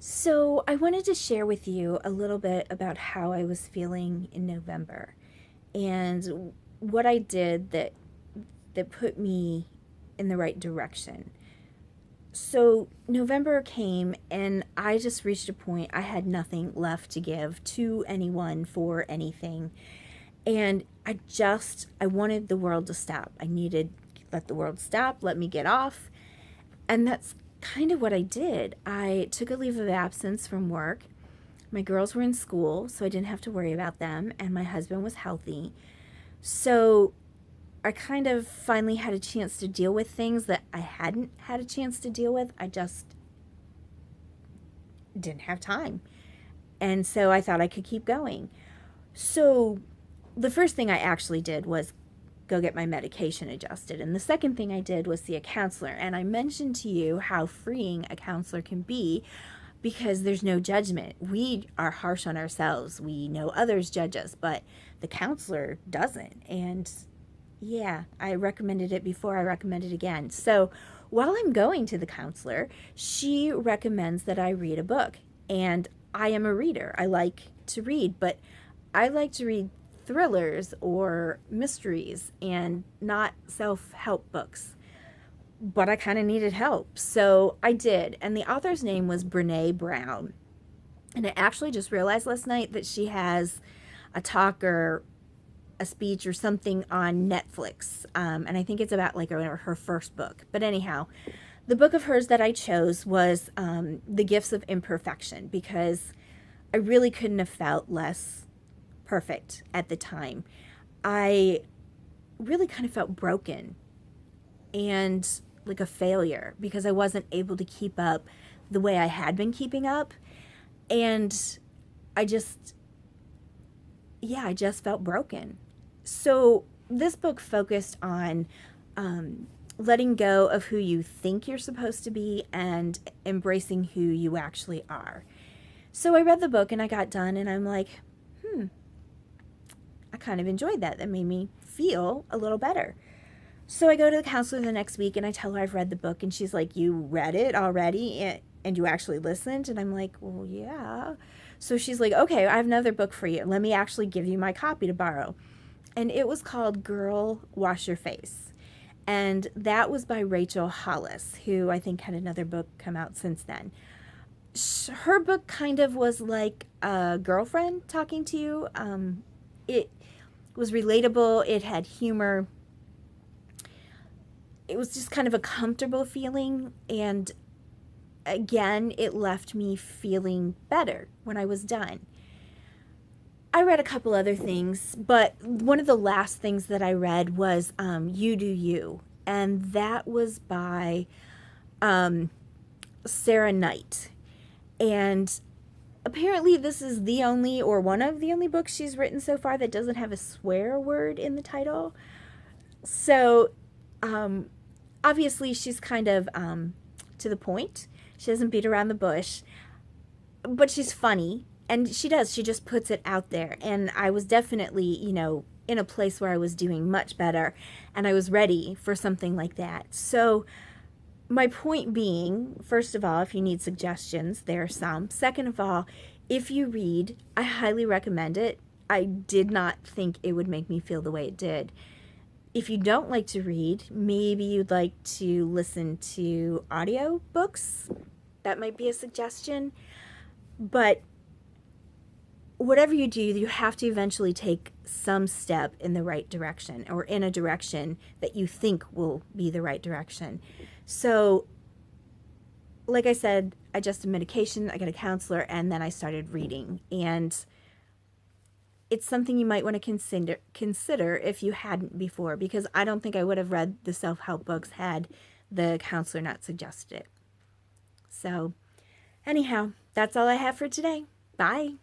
So, I wanted to share with you a little bit about how I was feeling in November and what I did that put me in the right direction. So, November came and I just reached a point I had nothing left to give to anyone for anything. And I wanted the world to stop. I needed let the world stop, let me get off. And that's kind of what I did. I took a leave of absence from work. My girls were in school, so I didn't have to worry about them, and my husband was healthy. So I kind of finally had a chance to deal with things that I hadn't had a chance to deal with. I just didn't have time. And so I thought I could keep going. So the first thing I actually did was go get my medication adjusted. And the second thing I did was see a counselor. And I mentioned to you how freeing a counselor can be because there's no judgment. We are harsh on ourselves. We know others judge us, but the counselor doesn't. And yeah, I recommended it before, I recommend it again. So while I'm going to the counselor, she recommends that I read a book. And I am a reader. I like to read, but I like to read thrillers or mysteries and not self-help books. But I kind of needed help, so I did. And the author's name was Brene Brown. And I actually just realized last night that she has a talk or a speech or something on Netflix. And I think it's about like her first book. But anyhow, the book of hers that I chose was The Gifts of Imperfection, because I really couldn't have felt less perfect at the time. I really kind of felt broken and like a failure because I wasn't able to keep up the way I had been keeping up. And I just, yeah, I just felt broken. So this book focused on letting go of who you think you're supposed to be and embracing who you actually are. So I read the book and I got done and I'm like, I kind of enjoyed that. That made me feel a little better. So I go to the counselor the next week and I tell her I've read the book and she's like, you read it already and you actually listened? And I'm like, well, yeah. So she's like, okay, I have another book for you. Let me actually give you my copy to borrow. And it was called Girl, Wash Your Face. And that was by Rachel Hollis, who I think had another book come out since then. Her book kind of was like a girlfriend talking to you. It was relatable. It had humor. It was just kind of a comfortable feeling. And again, it left me feeling better when I was done. I read a couple other things, but one of the last things that I read was You Do You. And that was by Sarah Knight. And apparently this is the only or one of the only books she's written so far that doesn't have a swear word in the title. So obviously she's kind of to the point. She doesn't beat around the bush, but she's funny. And she just puts it out there. And I was definitely, in a place where I was doing much better and I was ready for something like that. So my point being, first of all, if you need suggestions, there are some. Second of all, if you read, I highly recommend it. I did not think it would make me feel the way it did. If you don't like to read, maybe you'd like to listen to audio books. That might be a suggestion. But whatever you do, you have to eventually take some step in the right direction or in a direction that you think will be the right direction. So, like I said, I adjusted medication, I got a counselor, and then I started reading. And it's something you might want to consider if you hadn't before, because I don't think I would have read the self-help books had the counselor not suggested it. So, anyhow, that's all I have for today. Bye.